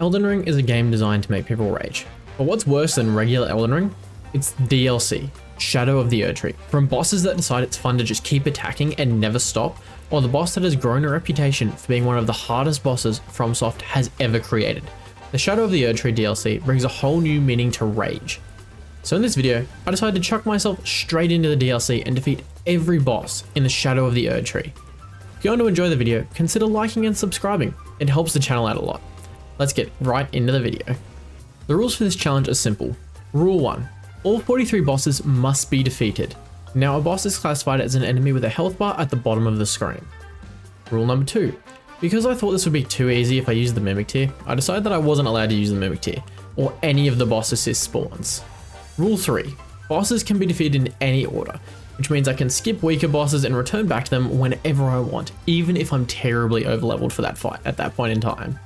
Elden Ring is a game designed to make people rage. But what's worse than regular Elden Ring? It's DLC, Shadow of the Erdtree. From bosses that decide it's fun to just keep attacking and never stop, or the boss that has grown a reputation for being one of the hardest bosses FromSoft has ever created. The Shadow of the Erdtree DLC brings a whole new meaning to rage. So in this video, I decided to chuck myself straight into the DLC and defeat every boss in the Shadow of the Erdtree. If you want to enjoy the video, consider liking and subscribing. It helps the channel out a lot. Let's get right into the video. The rules for this challenge are simple. Rule 1. All 43 bosses must be defeated. Now a boss is classified as an enemy with a health bar at the bottom of the screen. Rule number 2. Because I thought this would be too easy if I used the Mimic tier, I decided that I wasn't allowed to use the Mimic tier, or any of the boss assist spawns. Rule 3. Bosses can be defeated in any order, which means I can skip weaker bosses and return back to them whenever I want, even if I'm terribly overleveled for that fight at that point in time.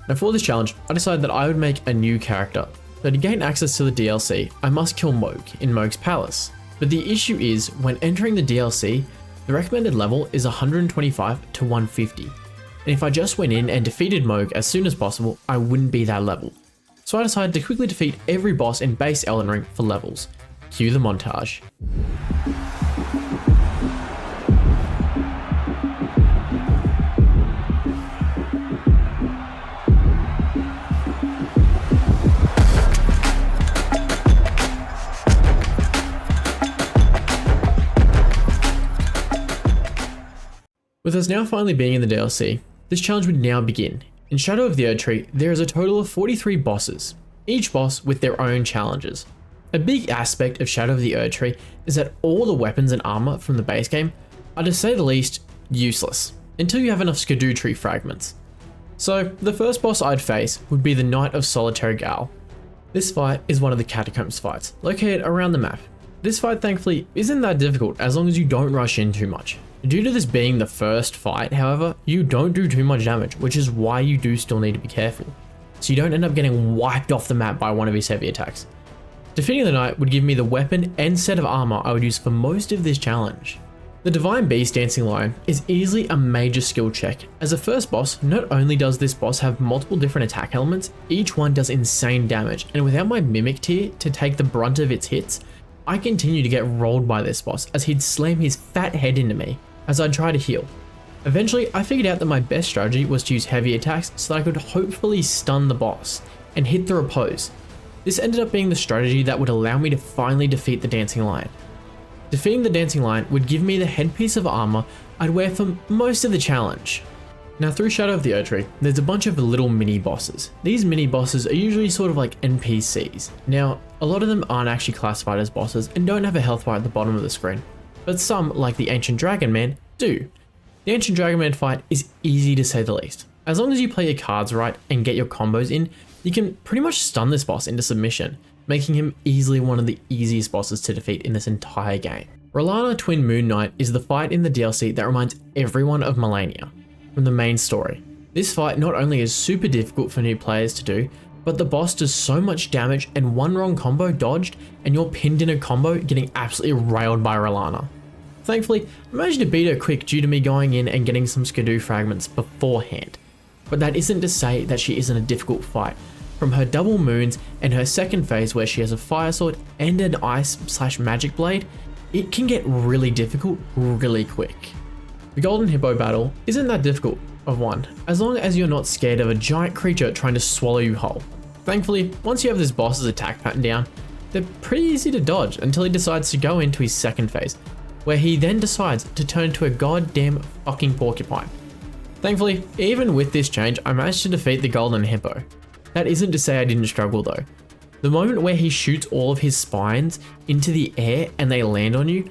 Now for this challenge, I decided that I would make a new character. So to gain access to the DLC, I must kill Mohg in Mohg's palace. But the issue is, when entering the DLC, the recommended level is 125 to 150. And if I just went in and defeated Mohg as soon as possible, I wouldn't be that level. So I decided to quickly defeat every boss in base Elden Ring for levels. Cue the montage. With us now finally being in the DLC, this challenge would now begin. In Shadow of the Erdtree, there is a total of 43 bosses, each boss with their own challenges. A big aspect of Shadow of the Erdtree is that all the weapons and armor from the base game are, to say the least, useless, until you have enough Tree fragments. So, the first boss I'd face would be the Knight of Solitary Gal. This fight is one of the Catacombs fights, located around the map. This fight thankfully isn't that difficult as long as you don't rush in too much. Due to this being the first fight, however, you don't do too much damage, which is why you do still need to be careful, so you don't end up getting wiped off the map by one of his heavy attacks. Defeating the knight would give me the weapon and set of armor I would use for most of this challenge. The Divine Beast Dancing Lion is easily a major skill check. As a first boss, not only does this boss have multiple different attack elements, each one does insane damage, and without my Mimic tier to take the brunt of its hits, I continue to get rolled by this boss as he'd slam his fat head into me as I'd try to heal. Eventually, I figured out that my best strategy was to use heavy attacks so that I could hopefully stun the boss and hit the repose. This ended up being the strategy that would allow me to finally defeat the Dancing Lion. Defeating the Dancing Lion would give me the headpiece of armor I'd wear for most of the challenge. Now through Shadow of the Erdtree, there's a bunch of little mini bosses. These mini bosses are usually sort of like NPCs. Now, a lot of them aren't actually classified as bosses and don't have a health bar at the bottom of the screen, but some, like the Ancient Dragon Man, do. The Ancient Dragon Man fight is easy to say the least. As long as you play your cards right and get your combos in, you can pretty much stun this boss into submission, making him easily one of the easiest bosses to defeat in this entire game. R'hllana Twin Moon Knight is the fight in the DLC that reminds everyone of Malenia from the main story. This fight not only is super difficult for new players to do, but the boss does so much damage and one wrong combo dodged and you're pinned in a combo getting absolutely railed by R'hllana. Thankfully, I managed to beat her quick due to me going in and getting some Skidoo fragments beforehand. But that isn't to say that she isn't a difficult fight. From her double moons and her second phase where she has a fire sword and an ice/magic blade, it can get really difficult really quick. The Golden Hippo battle isn't that difficult of one, as long as you're not scared of a giant creature trying to swallow you whole. Thankfully, once you have this boss's attack pattern down, they're pretty easy to dodge until he decides to go into his second phase, where he then decides to turn into a goddamn fucking porcupine. Thankfully, even with this change, I managed to defeat the Golden Hippo. That isn't to say I didn't struggle though. The moment where he shoots all of his spines into the air and they land on you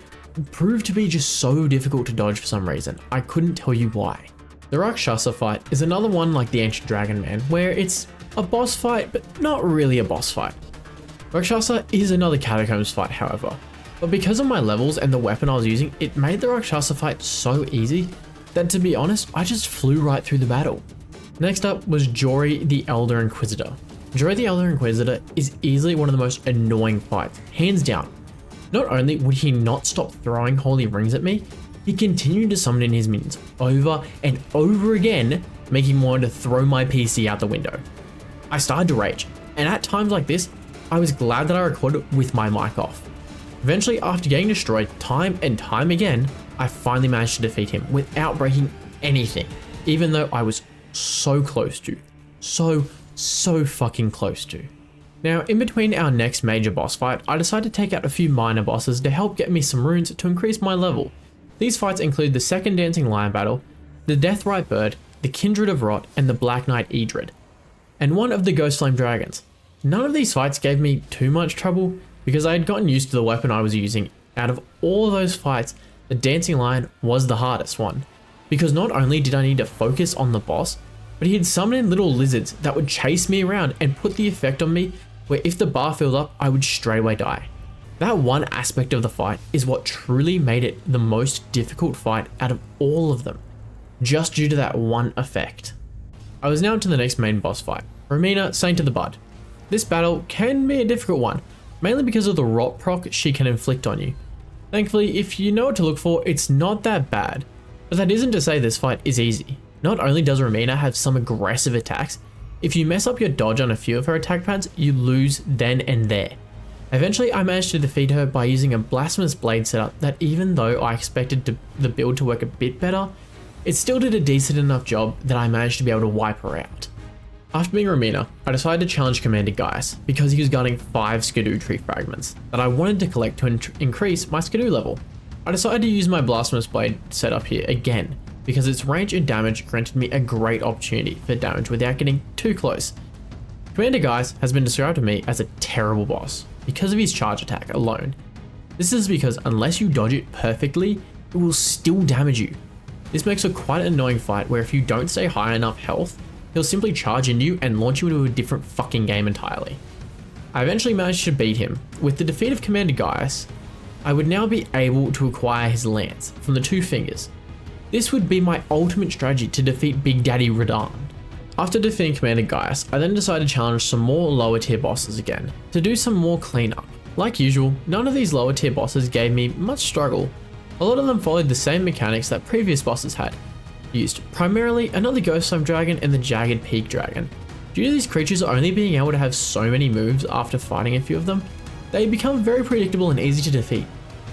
proved to be just so difficult to dodge for some reason. I couldn't tell you why. The Rakshasa fight is another one like the Ancient Dragon Man, where it's a boss fight, but not really a boss fight. Rakshasa is another Catacombs fight, however. But because of my levels and the weapon I was using, it made the Rakshasa fight so easy that, to be honest, I just flew right through the battle. Next up was Jory the Elder Inquisitor. Jory the Elder Inquisitor is easily one of the most annoying fights, hands down. Not only would he not stop throwing holy rings at me, he continued to summon in his minions over and over again, making me want to throw my PC out the window. I started to rage, and at times like this, I was glad that I recorded with my mic off. Eventually, after getting destroyed time and time again, I finally managed to defeat him without breaking anything, even though I was so close to. So fucking close to. Now, in between our next major boss fight, I decided to take out a few minor bosses to help get me some runes to increase my level. These fights include the second Dancing Lion battle, the Deathrite Bird, the Kindred of Rot, and the Black Knight Erdtree, and one of the Ghost Flame Dragons. None of these fights gave me too much trouble because I had gotten used to the weapon I was using. Out of all of those fights, the Dancing Lion was the hardest one, because not only did I need to focus on the boss, but he had summoned in little lizards that would chase me around and put the effect on me where if the bar filled up, I would straight away die. That one aspect of the fight is what truly made it the most difficult fight out of all of them, just due to that one effect. I was now to the next main boss fight, Romina, Saint of the Bud. This battle can be a difficult one, mainly because of the rot proc she can inflict on you. Thankfully, if you know what to look for, it's not that bad, but that isn't to say this fight is easy. Not only does Romina have some aggressive attacks, if you mess up your dodge on a few of her attack pads, you lose then and there. Eventually, I managed to defeat her by using a Blasphemous Blade setup that, even though I expected the build to work a bit better, it still did a decent enough job that I managed to be able to wipe her out. After being Romina, I decided to challenge Commander Gaius because he was guarding 5 Erdtree fragments that I wanted to collect to increase my Skidoo level. I decided to use my Blasphemous Blade setup here again, because its range and damage granted me a great opportunity for damage without getting too close. Commander Gaius has been described to me as a terrible boss because of his charge attack alone. This is because unless you dodge it perfectly, it will still damage you. This makes a quite an annoying fight where if you don't stay high enough health, he'll simply charge into you and launch you into a different fucking game entirely. I eventually managed to beat him. With the defeat of Commander Gaius, I would now be able to acquire his lance from the 2 fingers. This would be my ultimate strategy to defeat Big Daddy Radahn. After defeating Commander Gaius, I then decided to challenge some more lower tier bosses again, to do some more cleanup. Like usual, none of these lower tier bosses gave me much struggle. A lot of them followed the same mechanics that previous bosses had used, primarily another Ghost Flame Dragon and the Jagged Peak Dragon. Due to these creatures only being able to have so many moves after fighting a few of them, they become very predictable and easy to defeat,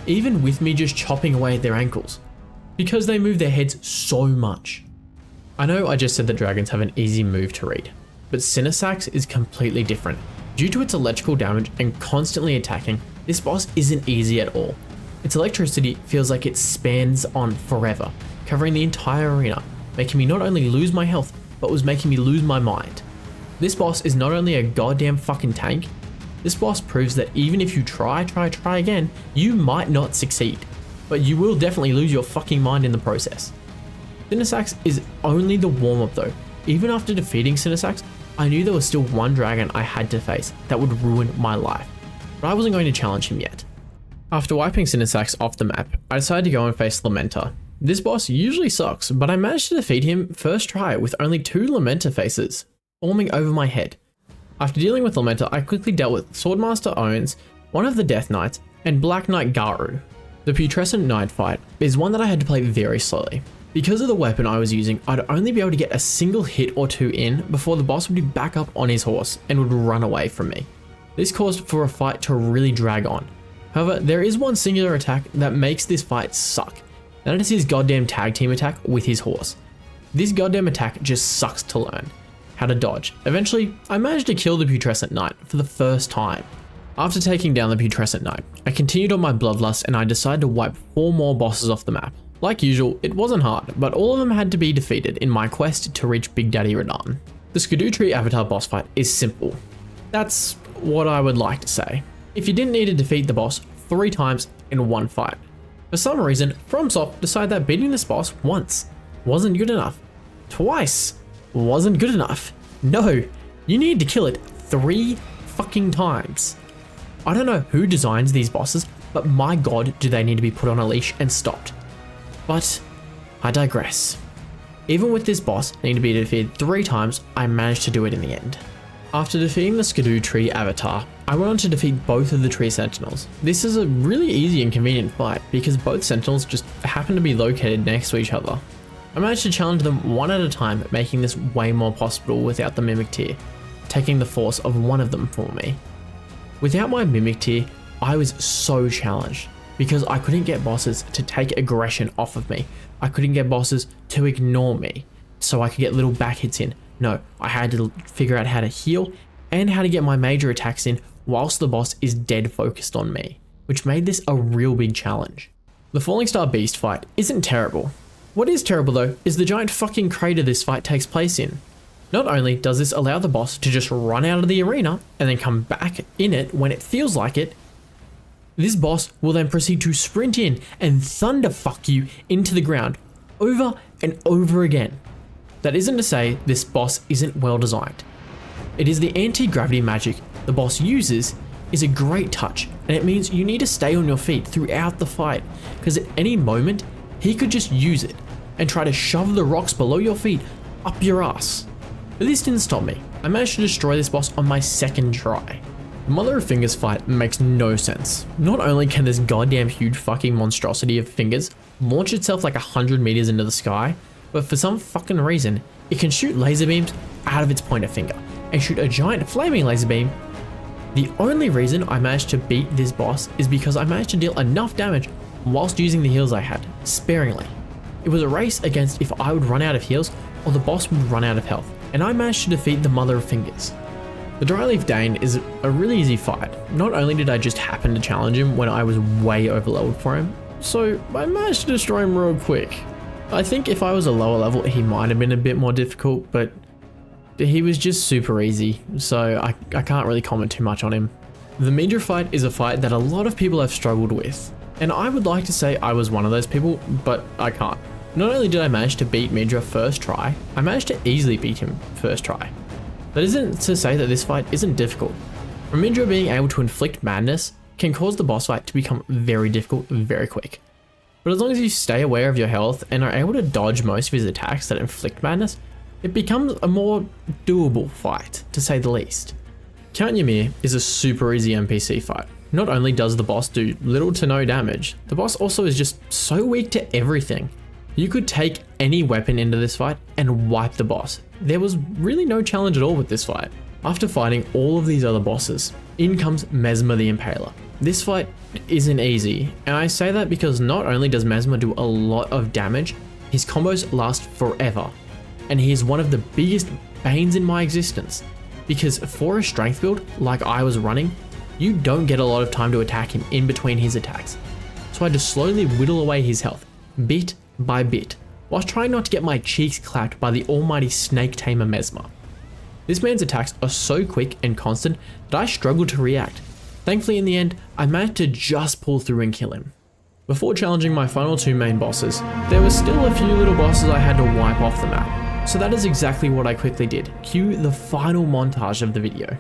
even with me just chopping away at their ankles, because they move their heads so much. I know I just said that dragons have an easy move to read, but Cinesax is completely different. Due to its electrical damage and constantly attacking, this boss isn't easy at all. Its electricity feels like it spans on forever, covering the entire arena, making me not only lose my health, but was making me lose my mind. This boss is not only a goddamn fucking tank, this boss proves that even if you try again, you might not succeed, but you will definitely lose your fucking mind in the process. Cinesax is only the warm-up though. Even after defeating Cinesax, I knew there was still one dragon I had to face that would ruin my life, but I wasn't going to challenge him yet. After wiping Cinesax off the map, I decided to go and face Lamenta. This boss usually sucks, but I managed to defeat him first try with only 2 Lamenta faces forming over my head. After dealing with Lamenta, I quickly dealt with Swordmaster Owens, one of the Death Knights, and Black Knight Garu. The Putrescent Knight fight is one that I had to play very slowly. Because of the weapon I was using, I'd only be able to get a single hit or 2 in before the boss would be back up on his horse and would run away from me. This caused for a fight to really drag on. However, there is one singular attack that makes this fight suck, and that is his goddamn tag team attack with his horse. This goddamn attack just sucks to learn how to dodge. Eventually, I managed to kill the Putrescent Knight for the first time. After taking down the Putrescent Knight, I continued on my bloodlust and I decided to wipe 4 more bosses off the map. Like usual, it wasn't hard, but all of them had to be defeated in my quest to reach Big Daddy Radahn. The Erdtree Avatar boss fight is simple. That's what I would like to say. If you didn't need to defeat the boss 3 times in one fight. For some reason, FromSoft decided that beating this boss once wasn't good enough. Twice wasn't good enough. No, you need to kill it 3 fucking times. I don't know who designs these bosses, but my god do they need to be put on a leash and stopped. But I digress. Even with this boss needing to be defeated 3 times, I managed to do it in the end. After defeating the Erdtree Avatar, I went on to defeat both of the Tree Sentinels. This is a really easy and convenient fight because both Sentinels just happen to be located next to each other. I managed to challenge them one at a time, making this way more possible without the Mimic tier. taking the force of one of them for me. Without my Mimic tier, I was so challenged because I couldn't get bosses to take aggression off of me. I couldn't get bosses to ignore me so I could get little back hits in. No, I had to figure out how to heal and how to get my major attacks in whilst the boss is dead focused on me, which made this a real big challenge. The Falling Star Beast fight isn't terrible. What is terrible though is the giant fucking crater this fight takes place in. Not only does this allow the boss to just run out of the arena and then come back in it when it feels like it, this boss will then proceed to sprint in and thunderfuck you into the ground over and over again. That isn't to say this boss isn't well designed. It is the anti-gravity magic the boss uses is a great touch, and it means you need to stay on your feet throughout the fight, because at any moment he could just use it and try to shove the rocks below your feet up your ass. But this didn't stop me. I managed to destroy this boss on my second try. The Mother of Fingers fight makes no sense. Not only can this goddamn huge fucking monstrosity of fingers launch itself like 100 meters into the sky, but for some fucking reason, it can shoot laser beams out of its pointer finger and shoot a giant flaming laser beam. The only reason I managed to beat this boss is because I managed to deal enough damage whilst using the heals I had, sparingly. It was a race against if I would run out of heals or the boss would run out of health, and I managed to defeat the Mother of Fingers. The Dryleaf Dane is a really easy fight. Not only did I just happen to challenge him when I was way overleveled for him, so I managed to destroy him real quick. I think if I was a lower level, he might have been a bit more difficult, but he was just super easy, so I can't really comment too much on him. The Midra fight is a fight that a lot of people have struggled with, and I would like to say I was one of those people, but I can't. Not only did I manage to beat Midra first try, I managed to easily beat him first try. That isn't to say that this fight isn't difficult. Midra being able to inflict madness can cause the boss fight to become very difficult very quick. But as long as you stay aware of your health and are able to dodge most of his attacks that inflict madness, it becomes a more doable fight, to say the least. Count Ymir is a super easy NPC fight. Not only does the boss do little to no damage, the boss also is just so weak to everything. You could take any weapon into this fight and wipe the boss. There was really no challenge at all with this fight. After fighting all of these other bosses, in comes Mesmer the Impaler. This fight isn't easy, and I say that because not only does Mesmer do a lot of damage, his combos last forever, and he is one of the biggest banes in my existence, because for a strength build like I was running, you don't get a lot of time to attack him in between his attacks. So I had to slowly whittle away his health, bit by bit, whilst trying not to get my cheeks clapped by the almighty snake tamer Mesmer. This man's attacks are so quick and constant that I struggled to react. Thankfully in the end, I managed to just pull through and kill him. Before challenging my final two main bosses, there was still a few little bosses I had to wipe off the map. So that is exactly what I quickly did. Cue the final montage of the video.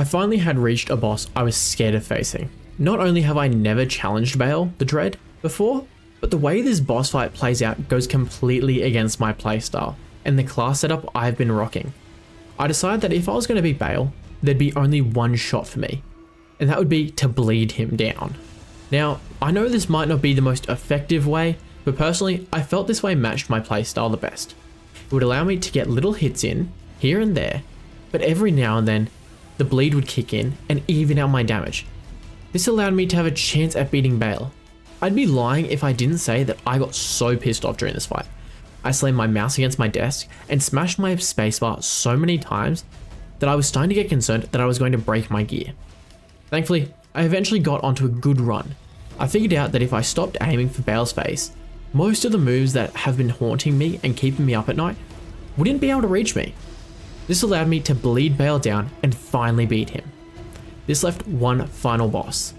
I finally had reached a boss I was scared of facing. Not only have I never challenged Baal, the Dread, before, but the way this boss fight plays out goes completely against my playstyle and the class setup I've been rocking. I decided that if I was going to beat Baal, there'd be only one shot for me, and that would be to bleed him down. Now, I know this might not be the most effective way, but personally, I felt this way matched my playstyle the best. It would allow me to get little hits in, here and there, but every now and then, the bleed would kick in and even out my damage. This allowed me to have a chance at beating Bale. I'd be lying if I didn't say that I got so pissed off during this fight. I slammed my mouse against my desk and smashed my spacebar so many times that I was starting to get concerned that I was going to break my gear. Thankfully, I eventually got onto a good run. I figured out that if I stopped aiming for Bale's face, most of the moves that have been haunting me and keeping me up at night wouldn't be able to reach me. This allowed me to bleed Bale down and finally beat him. This left one final boss.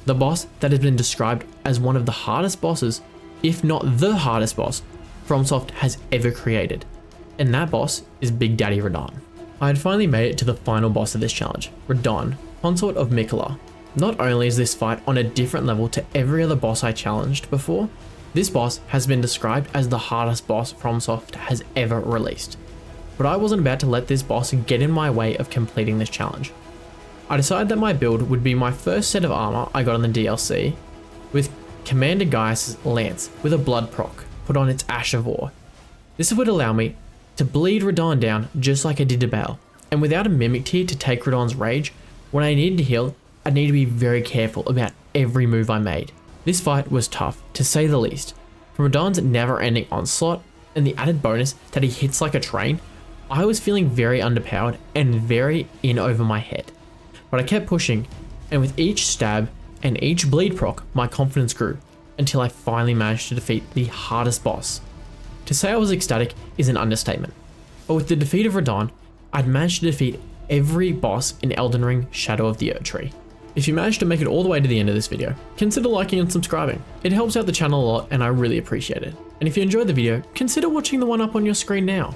The boss that has been described as one of the hardest bosses, if not the hardest boss, FromSoft has ever created. And that boss is Big Daddy Radahn. I had finally made it to the final boss of this challenge, Radahn, consort of Miquella. Not only is this fight on a different level to every other boss I challenged before, this boss has been described as the hardest boss FromSoft has ever released. But I wasn't about to let this boss get in my way of completing this challenge. I decided that my build would be my first set of armor I got on the DLC, with Commander Gaius' lance with a blood proc put on its Ash of War. This would allow me to bleed Radahn down just like I did to Bale, and without a mimic tier to take Radahn's rage, when I needed to heal, I need to be very careful about every move I made. This fight was tough, to say the least. From Radahn's never-ending onslaught, and the added bonus that he hits like a train, I was feeling very underpowered and very in over my head. But I kept pushing, and with each stab and each bleed proc, my confidence grew, until I finally managed to defeat the hardest boss. To say I was ecstatic is an understatement, but with the defeat of Radahn, I'd managed to defeat every boss in Elden Ring Shadow of the Erdtree. If you managed to make it all the way to the end of this video, consider liking and subscribing. It helps out the channel a lot and I really appreciate it. And if you enjoyed the video, consider watching the one up on your screen now.